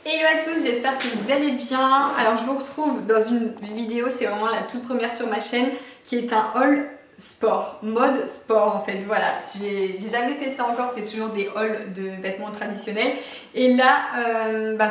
Hello à tous, j'espère que vous allez bien. Alors je vous retrouve dans une vidéo, c'est vraiment la toute première sur ma chaîne, qui est un haul sport, mode sport en fait, voilà. J'ai jamais fait ça encore, c'est toujours des hauls de vêtements traditionnels. Et là,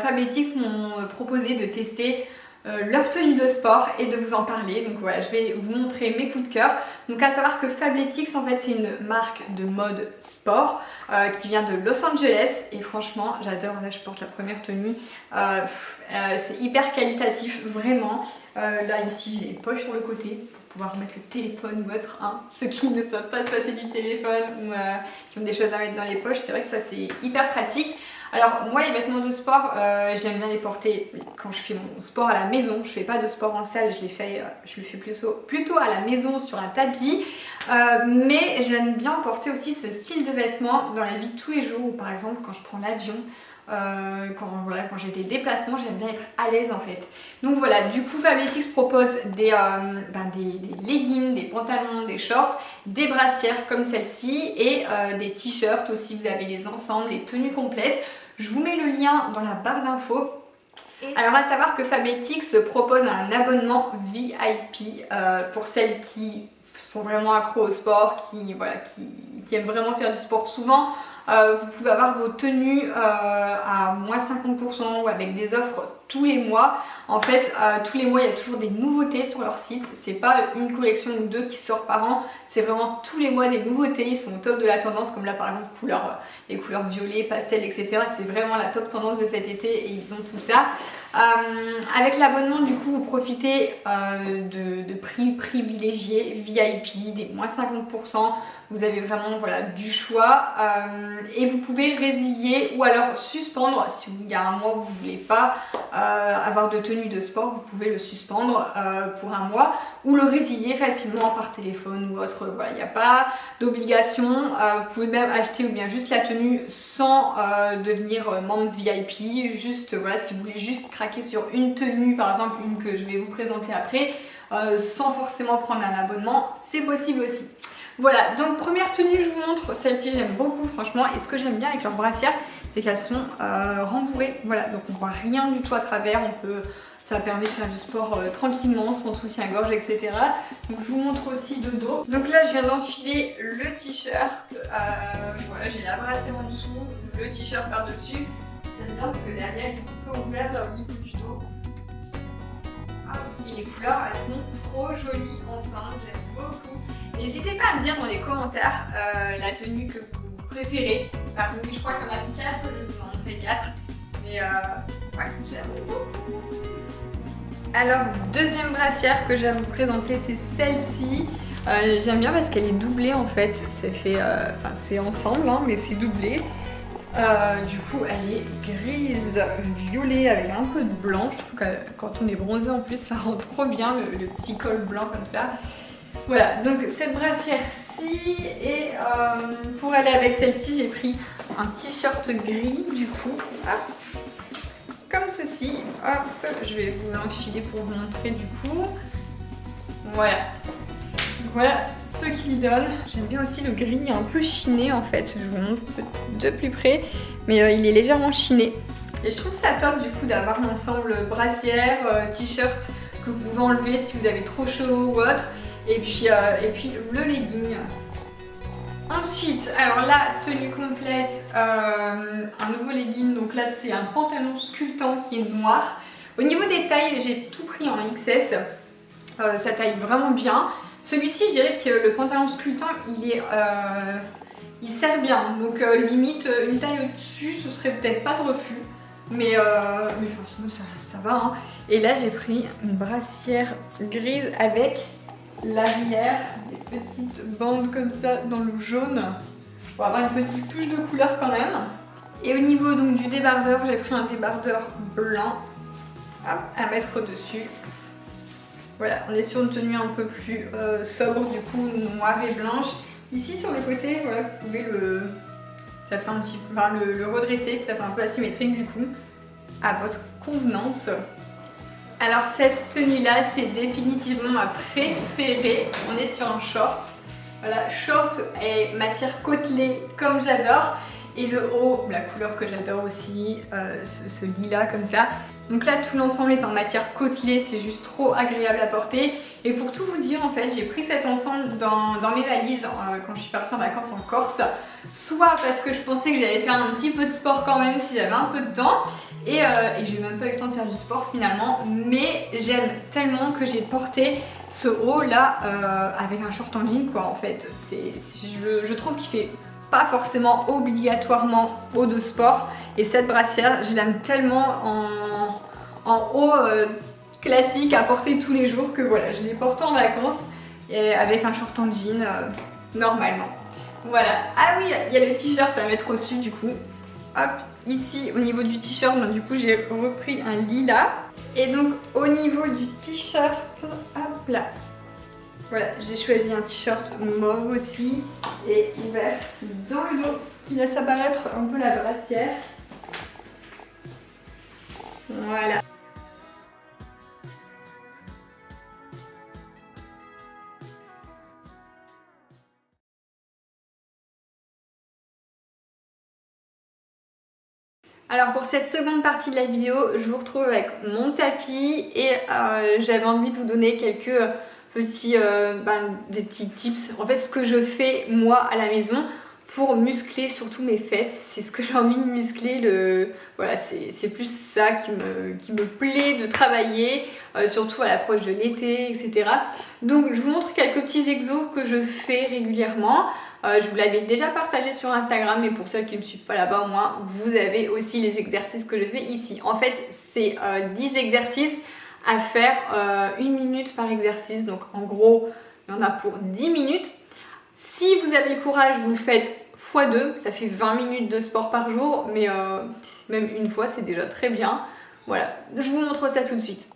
Fabletics m'ont proposé de tester leur tenue de sport et de vous en parler. Donc voilà, je vais vous montrer mes coups de cœur. Donc à savoir que Fabletics en fait c'est une marque de mode sport qui vient de Los Angeles et franchement j'adore. Là je porte la première tenue, c'est hyper qualitatif vraiment. Là ici j'ai les poches sur le côté pour pouvoir mettre le téléphone ou autre, hein. Ceux qui ne peuvent pas se passer du téléphone ou qui ont des choses à mettre dans les poches, c'est vrai que ça c'est hyper pratique. Alors moi les vêtements de sport, j'aime bien les porter quand je fais mon sport à la maison. Je fais pas de sport en salle, je le fais plutôt à la maison sur un tapis. Mais j'aime bien porter aussi ce style de vêtements dans la vie de tous les jours, ou par exemple quand je prends l'avion. Quand j'ai des déplacements, j'aime bien être à l'aise en fait. Donc voilà, du coup Fabletics propose des leggings, des pantalons, des shorts, des brassières comme celle-ci et des t-shirts aussi. Vous avez les ensembles, les tenues complètes. Je vous mets le lien dans la barre d'infos. Alors à savoir que Fabletics propose un abonnement VIP pour celles qui sont vraiment accros au sport, qui aiment vraiment faire du sport souvent. Vous pouvez avoir vos tenues à moins 50% ou avec des offres tous les mois. En fait, tous les mois, il y a toujours des nouveautés sur leur site. C'est pas une collection ou deux qui sort par an. C'est vraiment tous les mois des nouveautés. Ils sont au top de la tendance, comme là par exemple les couleurs violet, pastel, etc. C'est vraiment la top tendance de cet été et ils ont tout ça. Avec l'abonnement, du coup, vous profitez de prix privilégiés, VIP, des moins 50%. Vous avez vraiment du choix et vous pouvez résilier ou alors suspendre. Si il y a un mois où vous ne voulez pas avoir de tenue de sport, vous pouvez le suspendre pour un mois ou le résilier facilement par téléphone ou autre. Voilà, il n'y a pas d'obligation. Vous pouvez même acheter ou bien juste la tenue sans devenir membre VIP. Juste si vous voulez juste craquer sur une tenue, par exemple une que je vais vous présenter après, sans forcément prendre un abonnement, c'est possible aussi. Voilà, donc première tenue, je vous montre, celle-ci j'aime beaucoup franchement, et ce que j'aime bien avec leurs brassières, c'est qu'elles sont rembourrées, voilà, donc on voit rien du tout à travers, ça permet de faire du sport tranquillement, sans soutien-gorge, etc. Donc je vous montre aussi de dos. Donc là je viens d'enfiler le t-shirt, voilà, j'ai la brassière en dessous, le t-shirt par-dessus. J'aime bien parce que derrière il est un peu ouvert au niveau du dos. Et les couleurs, elles sont trop jolies ensemble, j'aime beaucoup. N'hésitez pas à me dire dans les commentaires la tenue que vous préférez. Je crois qu'il y en a 4, je vais vous en montrer 4. Mais j'aime beaucoup. Alors, deuxième brassière que j'ai à vous présenter, c'est celle-ci. J'aime bien parce qu'elle est doublée en fait. C'est ensemble, hein, mais c'est doublé. Du coup, elle est grise, violet avec un peu de blanc. Je trouve que quand on est bronzé en plus, ça rend trop bien le petit col blanc comme ça. Voilà, donc cette brassière-ci, et pour aller avec celle-ci, j'ai pris un t-shirt gris du coup, hop, comme ceci. Hop, je vais vous l'enfiler pour vous montrer du coup. Voilà ce qu'il donne. J'aime bien aussi le gris un peu chiné en fait. Je vous montre de plus près, mais il est légèrement chiné. Et je trouve ça top du coup d'avoir l'ensemble brassière, t-shirt que vous pouvez enlever si vous avez trop chaud ou autre. Et puis le legging. Ensuite, alors la tenue complète, un nouveau legging. Donc là c'est un pantalon sculptant qui est noir. Au niveau des tailles, j'ai tout pris en XS. Ça taille vraiment bien. Celui-ci, je dirais que le pantalon sculptant, il sert bien. Donc limite, une taille au-dessus, ce serait peut-être pas de refus. Mais sinon ça va. Hein. Et là, j'ai pris une brassière grise avec l'arrière, des petites bandes comme ça dans le jaune. Pour avoir une petite touche de couleur quand même. Et au niveau donc du débardeur, j'ai pris un débardeur blanc à mettre dessus. Voilà, on est sur une tenue un peu plus sobre, du coup noire et blanche. Ici sur le côté, voilà, vous pouvez ça fait un petit peu, le redresser, ça fait un peu asymétrique du coup, à votre convenance. Alors cette tenue-là, c'est définitivement ma préférée. On est sur un short. Voilà, short et matière côtelée comme j'adore. Et le haut, la couleur que j'adore aussi, ce lilas comme ça. Donc là tout l'ensemble est en matière côtelée, c'est juste trop agréable à porter. Et pour tout vous dire en fait, j'ai pris cet ensemble dans mes valises quand je suis partie en vacances en Corse. Soit parce que je pensais que j'allais faire un petit peu de sport quand même si j'avais un peu de temps. Et j'ai même pas eu le temps de faire du sport finalement. Mais j'aime tellement que j'ai porté ce haut là avec un short en jean quoi en fait. Je trouve qu'il fait pas forcément obligatoirement haut de sport. Et cette brassière, je l'aime tellement en haut classique à porter tous les jours que voilà, je l'ai porté en vacances et avec un short en jean normalement. Voilà. Ah oui, il y a le t-shirt à mettre au-dessus du coup. Hop, ici au niveau du t-shirt, du coup j'ai repris un lilas. Et donc au niveau du t-shirt, hop là. Voilà, j'ai choisi un t-shirt mauve aussi et ouvert dans le dos qui laisse apparaître un peu la brassière. Voilà. Alors pour cette seconde partie de la vidéo, je vous retrouve avec mon tapis et j'avais envie de vous donner quelques des petits tips. En fait, ce que je fais moi à la maison pour muscler surtout mes fesses, c'est ce que j'ai envie de muscler. Voilà, c'est plus ça qui me plaît de travailler, surtout à l'approche de l'été, etc. Donc je vous montre quelques petits exos que je fais régulièrement. Je vous l'avais déjà partagé sur Instagram, mais pour ceux qui ne me suivent pas là-bas, au moins, vous avez aussi les exercices que je fais ici. En fait, c'est 10 exercices à faire 1 minute par exercice. Donc en gros, il y en a pour 10 minutes. Si vous avez le courage, vous le faites x2. Ça fait 20 minutes de sport par jour, mais même une fois, c'est déjà très bien. Voilà, je vous montre ça tout de suite.